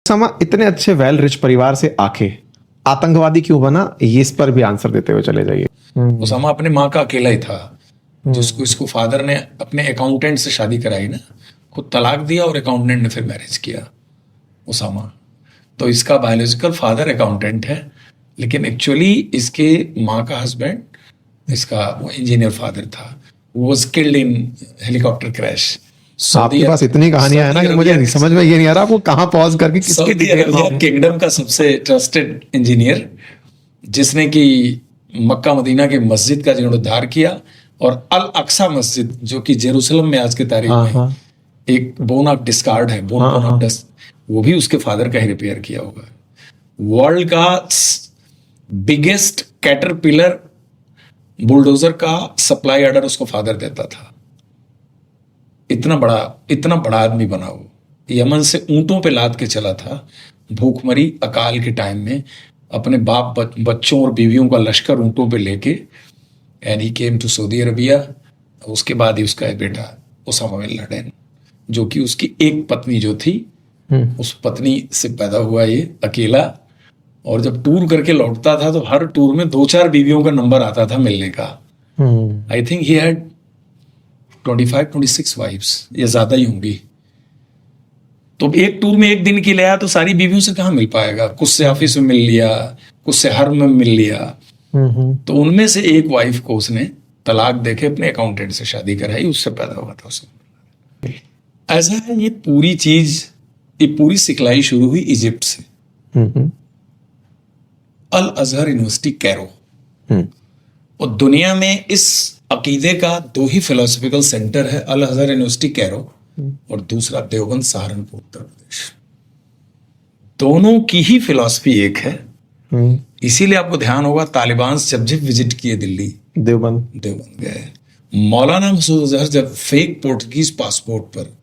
समा इतने अच्छे वेल रिच परिवार से आके आतंकवादी क्यों बना, ये इस पर भी आंसर देते हुए चले जाइए। उसामा अपने माँ का अकेला ही था जिसको इसको फादर ने अपने अकाउंटेंट से शादी कराई ना, खुद तलाक दिया और अकाउंटेंट ने फिर मैरिज किया उसामा। तो इसका बायोलॉजिकल फादर अकाउंटेंट है, लेकिन एक्चुअली इसके माँ का हस्बैंड इसका वो इंजीनियर फादर था। वो was killed in helicopter crash. आपके पास इतनी कहानियां है ना कि मुझे समझ में ये नहीं आ रहा आपको कहाँ पॉज करके किसकी डिटेल में। किंगडम का सबसे ट्रस्टेड इंजीनियर जिसने कि मक्का मदीना की मस्जिद का जीर्णोद्धार किया और अल अक्सा मस्जिद जो कि जेरूसलम में आज की तारीख में एक बोन ऑफ डिस्कार्ड है, बोन ऑफ डस्ट, वो भी उसके फादर का ही रिपेयर किया होगा। वर्ल्ड का बिगेस्ट कैटरपिलर बुलडोजर का सप्लाई ऑर्डर उसको फादर देता था। इतना बड़ा आदमी बना वो। यमन से ऊंटों पे लाद के चला था, भूखमरी अकाल के टाइम में अपने बाप बच्चों और बीवियों का लश्कर ऊंटों पे लेके, and he came to Saudi Arabia. उसके बाद ही उसका बेटा उसामा बिन लादेन, जो कि उसकी एक पत्नी जो थी उस पत्नी से पैदा हुआ ये अकेला। और जब टूर करके लौटता था तो हर टूर में 2-4 बीवियों का नंबर आता था मिलने का। I think he had 25-26 wives या ज्यादा ही होंगी। तो एक टूर में एक दिन के लिए आया तो सारी बीवियों से कहाँ मिल पाएगा, कुछ से ऑफिस में मिल लिया, कुछ से हर्म में मिल लिया। तो उनमें से एक वाइफ को उसने तलाक देके अपने अकाउंटेंट से शादी कराई, उससे पैदा हुआ था उसमें। ऐसा है ये पूरी चीज, ये पूरी सिखलाई शुरू हुई इजिप्ट से। अल अजहर यूनिवर्सिटी कैरो, और दुनिया में इस अकीदे का 2 ही फिलोसफिकल सेंटर है, अल अजहर यूनिवर्सिटी कैरो और दूसरा देवबंद सहारनपुर उत्तर प्रदेश। दोनों की ही फिलॉसफी एक है। इसीलिए आपको ध्यान होगा तालिबान जब विजिट किए दिल्ली, देवबंद गए। मौलाना मसूद अजहर जब फेक पोर्टुगीज पासपोर्ट पर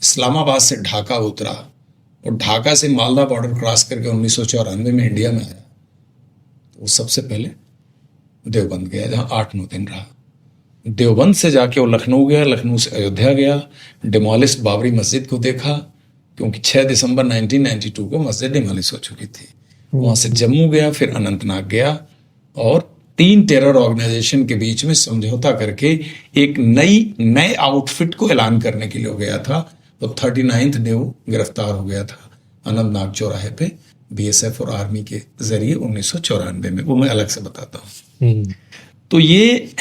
इस्लामाबाद से ढाका उतरा और ढाका से मालदा बॉर्डर क्रॉस करके 1994 में इंडिया में आया, तो वो सबसे पहले देवबंद गया जहां 8-9 दिन रहा। देवबंद से जाके वो लखनऊ गया, लखनऊ से अयोध्या गया, डिमोलिश्ड बाबरी मस्जिद को देखा, क्योंकि 6 दिसंबर 1992 को मस्जिद डिमोलिश हो चुकी थी। वहां से जम्मू गया, फिर अनंतनाग गया और 3 टेरर ऑर्गेनाइजेशन के बीच में समझौता करके एक नए आउटफिट को ऐलान करने के लिए गया था। तो 39th डे वो गिरफ्तार हो गया था अनंतनाग चौराहे पे बीएसएफ और आर्मी के जरिए 1994 में। वो मैं अलग से बताता हूँ। तो ये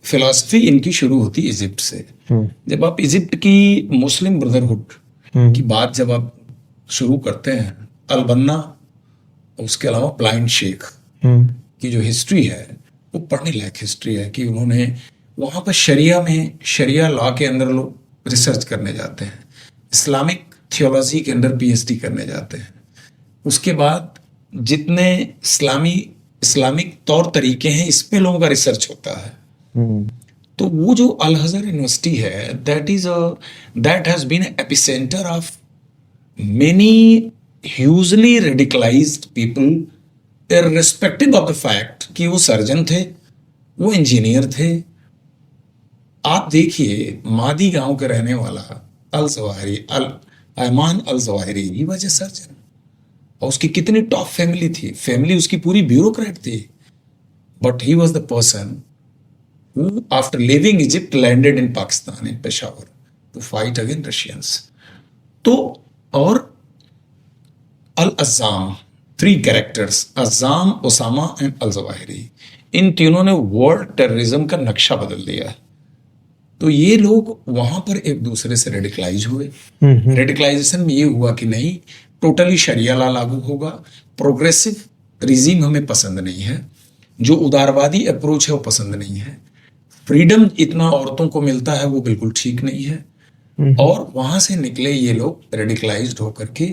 फिलॉसफी इनकी शुरू होती इजिप्ट से। जब आप इजिप्ट की मुस्लिम ब्रदरहुड की बात जब आप शुरू करते हैं, अलबन्ना, उसके अलावा ब्लाइंड शेख की जो हिस्ट्री है वो पढ़ने लायक हिस्ट्री है कि उन्होंने वहां पर शरिया लॉ के अंदर लोग रिसर्च करने जाते हैं, इस्लामिक थियोलॉजी के अंदर पीएचडी करने जाते हैं। उसके बाद जितने इस्लामिक तौर तरीके हैं इस पे लोगों का रिसर्च होता है। तो वो जो अल अजहर यूनिवर्सिटी है, that has been epicentre of many hugely radicalised people, irrespective of the fact कि वो सर्जन थे, वो इंजीनियर थे। आप देखिए मादी गांव के रहने वाला अयमान अल जवाहिरी ही वजह सर्जन, और उसकी कितनी टॉप फैमिली उसकी पूरी ब्यूरोक्रेट थी, but he was the person who after leaving Egypt landed in Pakistan in Peshawar to fight against Russians. तो और अल अज़्ज़ाम, 3 characters, अज़्ज़ाम, Usama and Al Zawahiri, इन तीनों ने वर्ल्ड टेररिज्म का नक्शा बदल दिया। तो ये लोग वहां पर एक दूसरे से रेडिकलाइज हुए। रेडिकलाइजेशन में ये हुआ कि नहीं, टोटली शरिया लॉ लागू होगा, प्रोग्रेसिव रिजीम हमें पसंद नहीं है, जो उदारवादी अप्रोच है वो पसंद नहीं है, फ्रीडम इतना औरतों को मिलता है वो बिल्कुल ठीक नहीं है। और वहां से निकले ये लोग रेडिकलाइज्ड होकर के,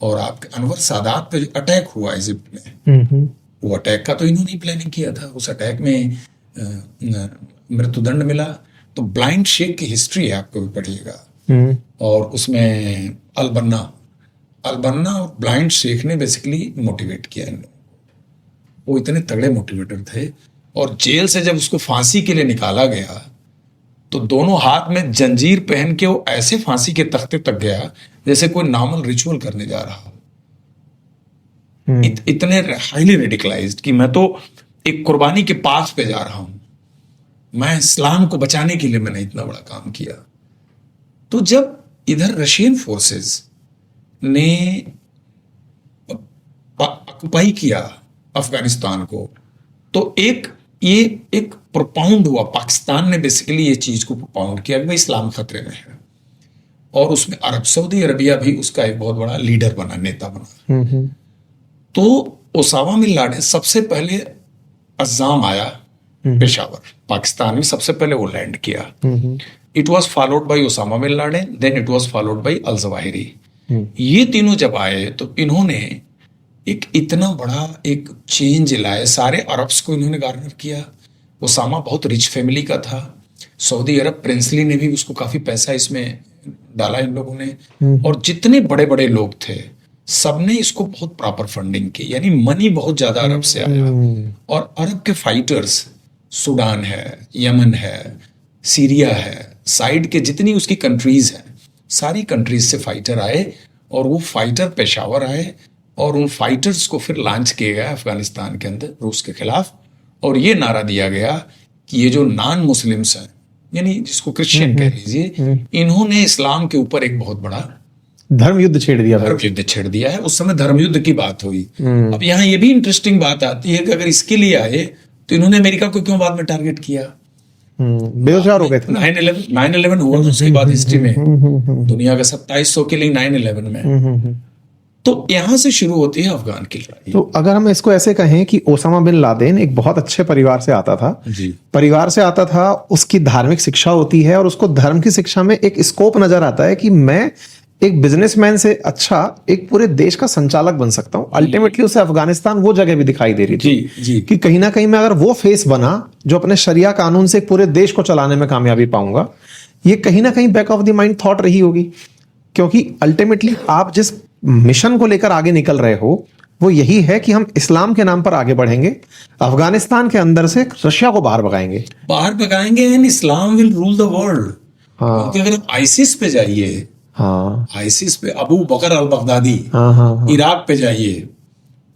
और आपके अनवर सादात पे जो अटैक हुआ इजिप्ट में, वो अटैक का तो इन्होंने ही प्लानिंग किया था। उस अटैक में मृत्युदंड मिला। तो ब्लाइंड शेख की हिस्ट्री है, आपको भी पढ़िएगा, और उसमें अलबन्ना और ब्लाइंड शेख ने बेसिकली मोटिवेट किया इन लोगों को। वो इतने तगड़े मोटिवेटर थे। और जेल से जब उसको फांसी के लिए निकाला गया तो दोनों हाथ में जंजीर पहन के वो ऐसे फांसी के तख्ते तक गया जैसे कोई नॉर्मल रिचुअल करने जा रहा हो। इतने हाईली रेडिकलाइज्ड कि मैं तो एक कुर्बानी के पास पे जा रहा हूं, मैं इस्लाम को बचाने के लिए मैंने इतना बड़ा काम किया। तो जब इधर रशियन फोर्सेस ने ऑक्युपाई किया अफगानिस्तान को, तो ये एक प्रोपाउंड हुआ, पाकिस्तान ने बेसिकली ये चीज को प्रोपाउंड किया कि भाई इस्लाम खतरे में है, और उसमें सऊदी अरबिया भी उसका एक बहुत बड़ा लीडर बना, नेता बना। तो ओसामा बिन लादेन सबसे पहले अज़्ज़ाम आया पेशावर, पाकिस्तान में सबसे पहले वो लैंड किया। It was followed by Osama bin Laden, then it was followed by al Zawahiri. ये तीनों जब आए तो इन्होंने एक इतना बड़ा एक चेंज लाए, सारे अरब्स को इन्होंने गार्नर किया। ओसामा बहुत रिच फैमिली का था, सऊदी अरब प्रिंसली ने भी उसको काफी पैसा इसमें डाला इन लोगों ने, और जितने बड़े बड़े लोग थे सबने इसको बहुत प्रॉपर फंडिंग की, यानी मनी बहुत ज्यादा अरब से आया। और अरब के फाइटर्स, सूडान है, यमन है, सीरिया है, साइड के जितनी उसकी कंट्रीज हैं, सारी कंट्रीज से फाइटर आए, और वो फाइटर पेशावर आए, और उन फाइटर्स को फिर लॉन्च किया गया अफगानिस्तान के अंदर रूस के खिलाफ। और ये नारा दिया गया कि ये जो नॉन मुस्लिम्स हैं, यानी जिसको क्रिश्चियन कह लीजिए, इन्होंने इस्लाम के ऊपर एक बहुत बड़ा धर्म युद्ध छेड़ दिया। छेड़ दिया है। उस समय धर्म युद्ध की बात हुई। अब यहाँ ये भी इंटरेस्टिंग बात आती है कि अगर इसके लिए आए तो इन्होंने अमेरिका को क्यों बाद में टारगेट किया? बेरोजगार हो गए थे। 9/11 हुआ उसके बाद हिस्ट्री में दुनिया का 2700 किलिंग 9/11 में। तो यहां से शुरू होती है अफगान की लड़ाई। तो अगर हम इसको ऐसे कहें कि ओसामा बिन लादेन एक बहुत अच्छे परिवार से आता था, परिवार से आता था, उसकी धार्मिक शिक्षा होती है, और उसको धर्म की शिक्षा में एक स्कोप नजर आता है कि मैं एक बिजनेसमैन से अच्छा एक पूरे देश का संचालक बन सकता हूं। अल्टीमेटली उसे अफगानिस्तान वो जगह भी दिखाई दे रही थी कि कहीं ना कहीं मैं अगर वो फेस बना जो अपने शरिया कानून से पूरे देश को चलाने में कामयाबी पाऊंगा, ये कहीं ना कहीं back of the mind thought रही होगी। क्योंकि अल्टीमेटली आप जिस मिशन को लेकर आगे निकल रहे हो वो यही है कि हम इस्लाम के नाम पर आगे बढ़ेंगे, अफगानिस्तान के अंदर से रशिया को बाहर भगाएंगे and Islam will rule the world. क्योंकि अगर आप आईसिस पे जाइए, आईसिस पे Abu Bakr al Baghdadi, Iraq पे जाइए,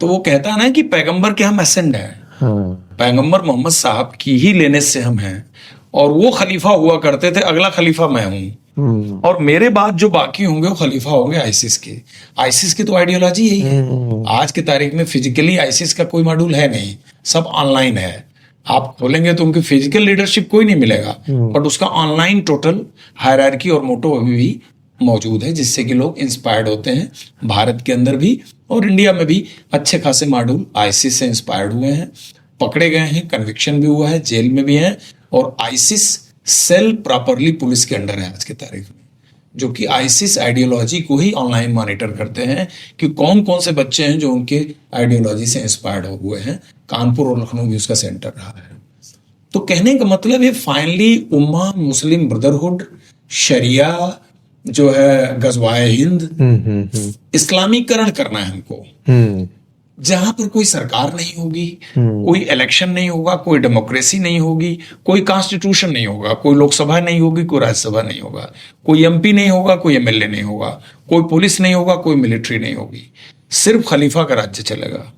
तो वो कहता है ना कि पैगंबर के हम एसेंड हैं, पैगंबर मोहम्मद साहब की ही लेने से हम हैं, और वो खलीफा हुआ करते थे, अगला खलीफा मैं हूं, और मेरे बाद जो बाकी होंगे वो खलीफा होंगे आईसिस के। आईसिस की तो आइडियोलॉजी यही है। आज की तारीख में फिजिकली आईसिस का कोई मॉड्यूल है नहीं, सब ऑनलाइन है। आप खोलेंगे तो उनकी फिजिकल लीडरशिप कोई नहीं मिलेगा, बट उसका ऑनलाइन टोटल हायरार्की और मोटो अभी भी मौजूद है, जिससे कि लोग इंस्पायर्ड होते हैं। भारत के अंदर भी और इंडिया में भी अच्छे खासे मॉड्यूल आईसिस से इंस्पायर्ड हुए हैं, पकड़े गए हैं, कन्विक्शन भी हुआ है, जेल में भी हैं, और आईसिस सेल प्रॉपरली पुलिस के अंडर है आज की तारीख में, जो कि आईसिस आइडियोलॉजी को ही ऑनलाइन मॉनिटर करते हैं कि कौन कौन से बच्चे हैं जो उनके आइडियोलॉजी से इंस्पायर्ड हुए हैं। कानपुर और लखनऊ भी उसका सेंटर रहा है। तो कहने का मतलब है फाइनली उम्मा, मुस्लिम ब्रदरहुड, शरिया जो है, गजवाए हिंद, इस्लामीकरण करना है हमको, जहां पर कोई सरकार नहीं होगी, कोई इलेक्शन नहीं होगा, कोई डेमोक्रेसी नहीं होगी, कोई कॉन्स्टिट्यूशन नहीं होगा, कोई लोकसभा नहीं होगी, कोई राज्यसभा नहीं होगा, कोई एमपी नहीं होगा, कोई एमएलए नहीं होगा, कोई पुलिस नहीं होगा, कोई मिलिट्री नहीं होगी, सिर्फ खलीफा का राज्य चलेगा।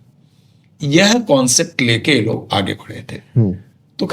यह कॉन्सेप्ट लेके लोग आगे बढ़े थे। तो